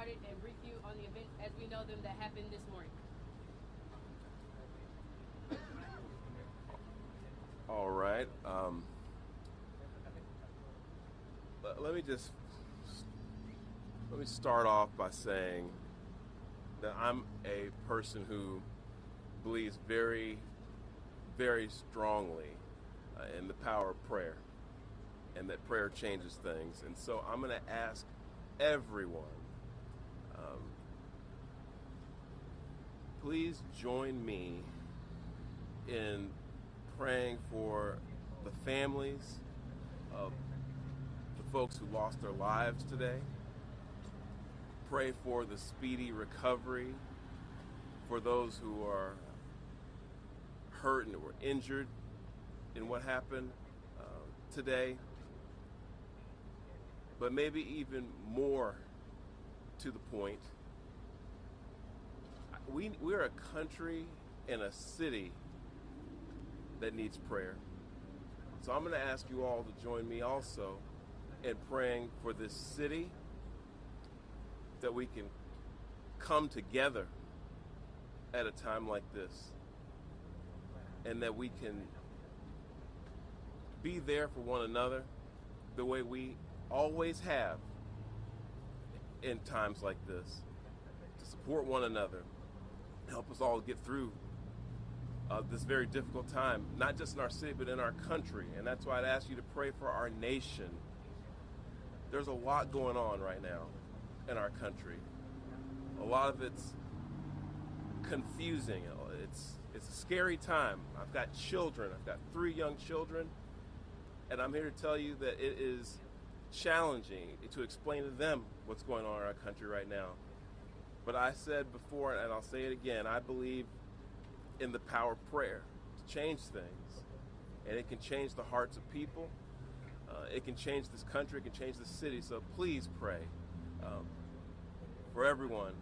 started and brief you on the events as we know them that happened this morning. All right. Let me start off by saying that I'm a person who believes very, very strongly in the power of prayer, and that prayer changes things. And so I'm going to ask everyone, please join me in praying for the families of the folks who lost their lives today. Pray for the speedy recovery for those who are hurt and were injured in what happened today. But maybe even more to the point, we're a country and a city that needs prayer. So I'm going to ask you all to join me also in praying for this city, that we can come together at a time like this, and that we can be there for one another the way we always have in times like this, to support one another, help us all get through this very difficult time, not just in our city, but in our country. And that's why I'd ask you to pray for our nation. There's a lot going on right now in our country. A lot of it's confusing. It's a scary time. I've got children. I've got 3 young children. And I'm here to tell you that it is challenging to explain to them what's going on in our country right now. But I said before, and I'll say it again, I believe in the power of prayer to change things. And it can change the hearts of people. It can change this country. It can change the city. So please pray for everyone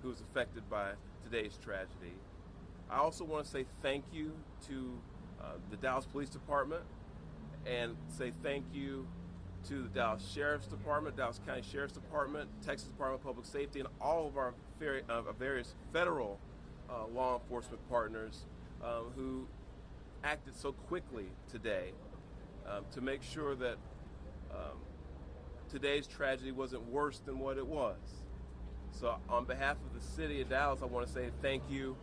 who's affected by today's tragedy. I also want to say thank you to the Dallas Police Department, and say thank you to the Dallas Sheriff's Department, Dallas County Sheriff's Department, Texas Department of Public Safety, and all of our various federal law enforcement partners who acted so quickly today to make sure that today's tragedy wasn't worse than what it was. So on behalf of the city of Dallas, I want to say thank you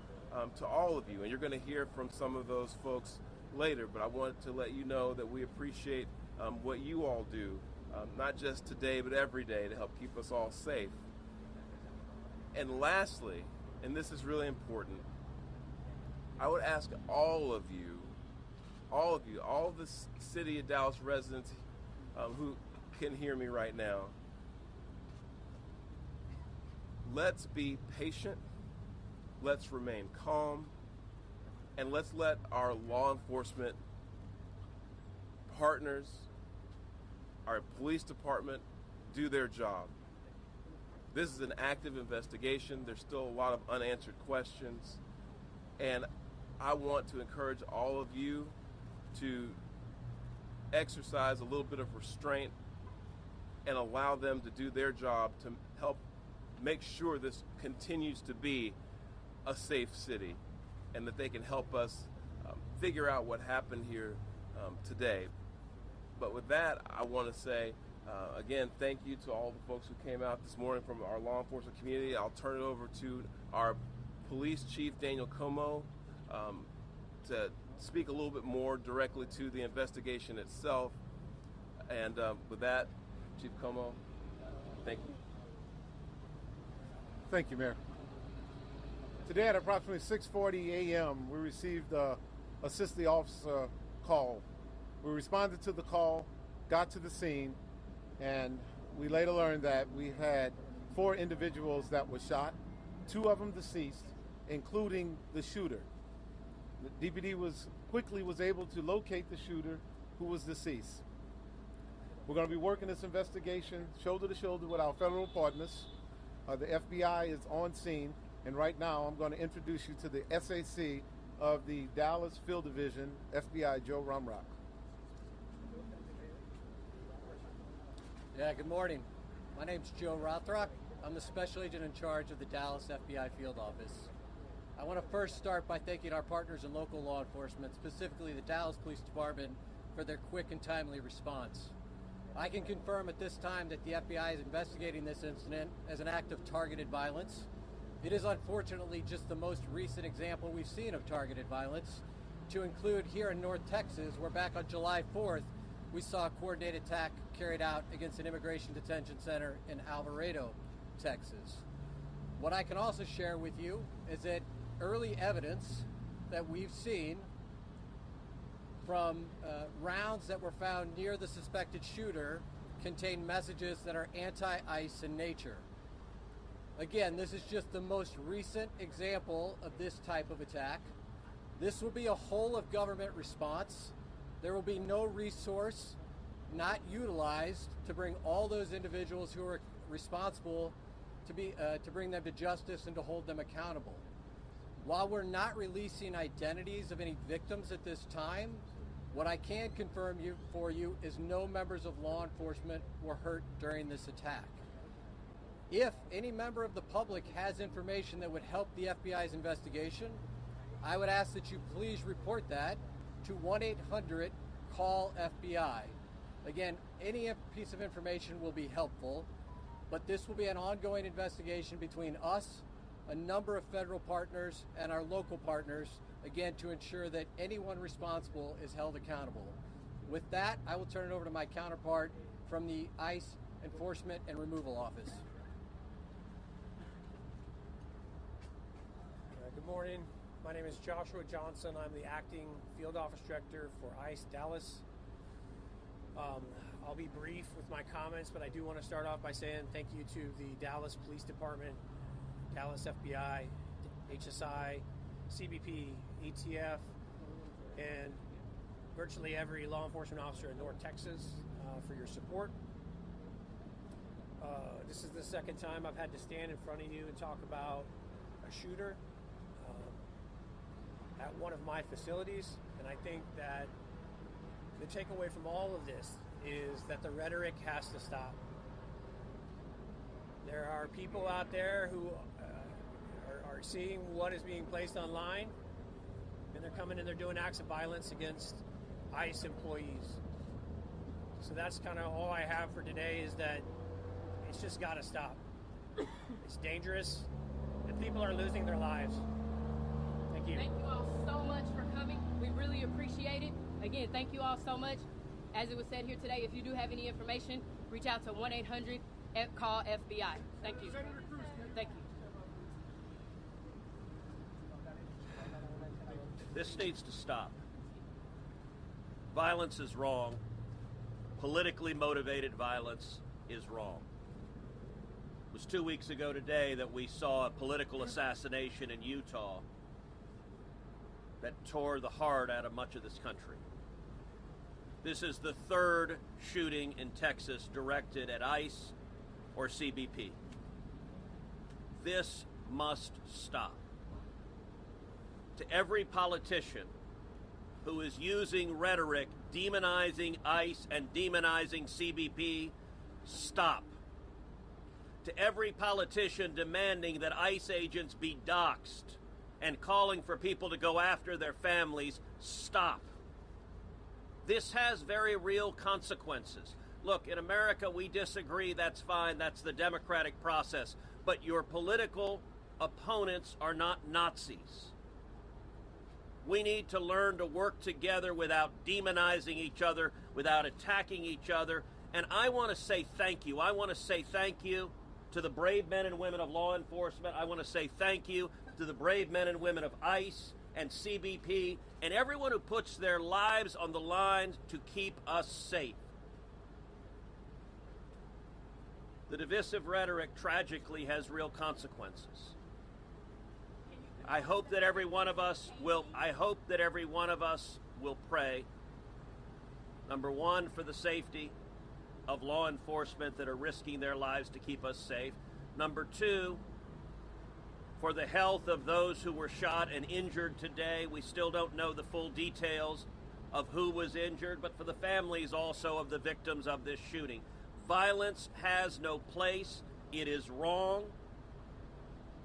to all of you. And you're going to hear from some of those folks later, but I wanted to let you know that we appreciate what you all do, not just today, but every day, to help keep us all safe. And lastly, and this is really important, I would ask all of the city of Dallas residents who can hear me right now, let's be patient, let's remain calm, and let's let our law enforcement partners, our police department, do their job. This is an active investigation. There's still a lot of unanswered questions. And I want to encourage all of you to exercise a little bit of restraint and allow them to do their job to help make sure this continues to be a safe city, and that they can help us figure out what happened here today. But with that, I want to say, again, thank you to all the folks who came out this morning from our law enforcement community. I'll turn it over to our police chief, Daniel Como, to speak a little bit more directly to the investigation itself. And with that, Chief Como, thank you. Thank you, Mayor. Today at approximately 6:40 a.m., we received a assist the officer call. We responded to the call, got to the scene, and we later learned that we had 4 individuals that were shot, 2 of them deceased, including the shooter. The DPD was able to locate the shooter, who was deceased. We're going to be working this investigation shoulder to shoulder with our federal partners. The FBI is on scene, and right now I'm going to introduce you to the SAC of the Dallas Field Division, FBI Joe Rumrock. Yeah, good morning. My name's Joe Rothrock. I'm the special agent in charge of the Dallas FBI field office. I want to first start by thanking our partners in local law enforcement, specifically the Dallas Police Department, for their quick and timely response. I can confirm at this time that the FBI is investigating this incident as an act of targeted violence. It is unfortunately just the most recent example we've seen of targeted violence, to include here in North Texas, where back on July 4th, we saw a coordinated attack carried out against an immigration detention center in Alvarado, Texas. What I can also share with you is that early evidence that we've seen from rounds that were found near the suspected shooter contain messages that are anti-ICE in nature. Again, this is just the most recent example of this type of attack. This will be a whole of government response. There will be no resource not utilized to bring all those individuals who are responsible to bring them to justice and to hold them accountable. While we're not releasing identities of any victims at this time, what I can confirm for you is no members of law enforcement were hurt during this attack. If any member of the public has information that would help the FBI's investigation, I would ask that you please report that to 1-800-CALL-FBI. Again, any piece of information will be helpful, but this will be an ongoing investigation between us, a number of federal partners, and our local partners, again, to ensure that anyone responsible is held accountable. With that, I will turn it over to my counterpart from the ICE Enforcement and Removal Office. Good morning. My name is Joshua Johnson. I'm the acting field office director for ICE Dallas. I'll be brief with my comments, but I do want to start off by saying thank you to the Dallas Police Department, Dallas FBI, HSI, CBP, ETF, and virtually every law enforcement officer in North Texas for your support. This is the second time I've had to stand in front of you and talk about a shooter at one of my facilities, and I think that the takeaway from all of this is that the rhetoric has to stop. There are people out there who are seeing what is being placed online, and they're coming and they're doing acts of violence against ICE employees. So that's kind of all I have for today, is that it's just got to stop. It's dangerous, and people are losing their lives. Thank you. Thank you all so much for coming. We really appreciate it. Again, thank you all so much. As it was said here today, if you do have any information, reach out to 1-800-CALL-FBI. Thank you. Thank you. This needs to stop. Violence is wrong. Politically motivated violence is wrong. It was 2 weeks ago today that we saw a political assassination in Utah that tore the heart out of much of this country. This is the third shooting in Texas directed at ICE or CBP. This must stop. To every politician who is using rhetoric demonizing ICE and demonizing CBP, stop. To every politician demanding that ICE agents be doxxed and calling for people to go after their families, stop. This has very real consequences. Look, in America, we disagree. That's fine. That's the democratic process. But your political opponents are not Nazis. We need to learn to work together without demonizing each other, without attacking each other. And I want to say thank you. I want to say thank you to the brave men and women of law enforcement. I want to say thank you to the brave men and women of ICE and CBP and everyone who puts their lives on the line to keep us safe. The divisive rhetoric tragically has real consequences. I hope that every one of us will pray, number one, for the safety of law enforcement that are risking their lives to keep us safe. Number two, for the health of those who were shot and injured today. We still don't know the full details of who was injured, but for the families also of the victims of this shooting. Violence has no place It is wrong,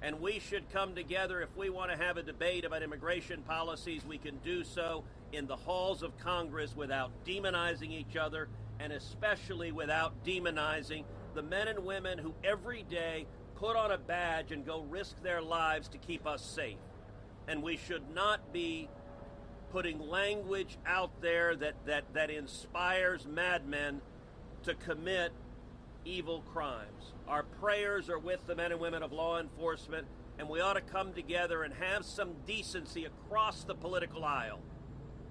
and we should come together. If we want to have a debate about immigration policies, we can do so in the halls of Congress without demonizing each other, and especially without demonizing the men and women who every day put on a badge and go risk their lives to keep us safe. And we should not be putting language out there that inspires madmen to commit evil crimes. Our prayers are with the men and women of law enforcement, and we ought to come together and have some decency across the political aisle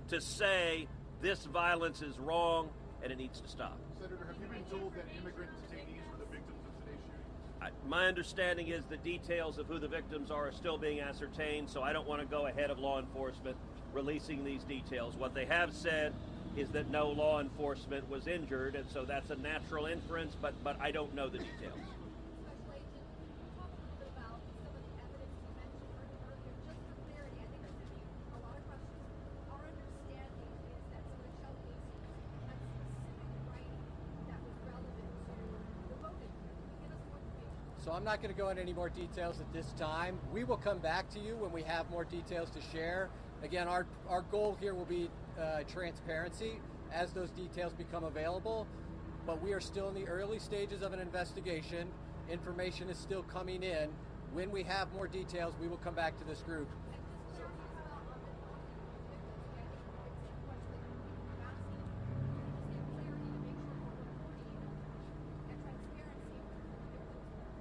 to say this violence is wrong and it needs to stop. Senator, have you been told that immigrant detainees were the victims of today's shooting? My understanding is the details of who the victims are still being ascertained, so I don't want to go ahead of law enforcement releasing these details. What they have said is that no law enforcement was injured, and so that's a natural inference, but I don't know the details. Special Agent, can you talk a little bit about some of the evidence you mentioned earlier? Just for clarity, I think there's going to be a lot of questions. Our understanding is that some of the shell casings had specific writing that was relevant to the voting. Can you give us more information? So I'm not going to go into any more details at this time. We will come back to you when we have more details to share. Again, our goal here will be transparency as those details become available, but we are still in the early stages of an investigation. Information is still coming in. When we have more details, we will come back to this group.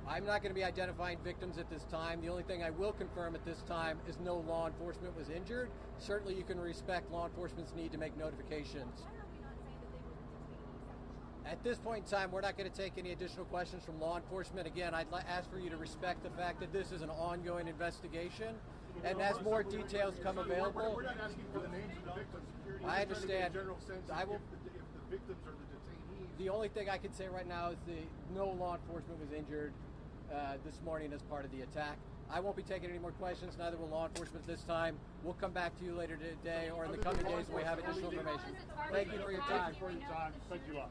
I'm not going to be identifying victims at this time. The only thing I will confirm at this time is no law enforcement was injured. Certainly you can respect law enforcement's need to make notifications. Why are we not saying that they were the detainees that were shot? At this point in time, we're not going to take any additional questions from law enforcement. Again, I'd ask for you to respect the fact that this is an ongoing investigation. And as more details come available, We're not asking for the names of the victims. I understand. General sense I will. if the victims are the detainees. The only thing I can say right now is no law enforcement was injured this morning as part of the attack. I won't be taking any more questions, neither will law enforcement this time. We'll come back to you later today or in the coming days when we have additional information. Thank you for your time. Thank you all.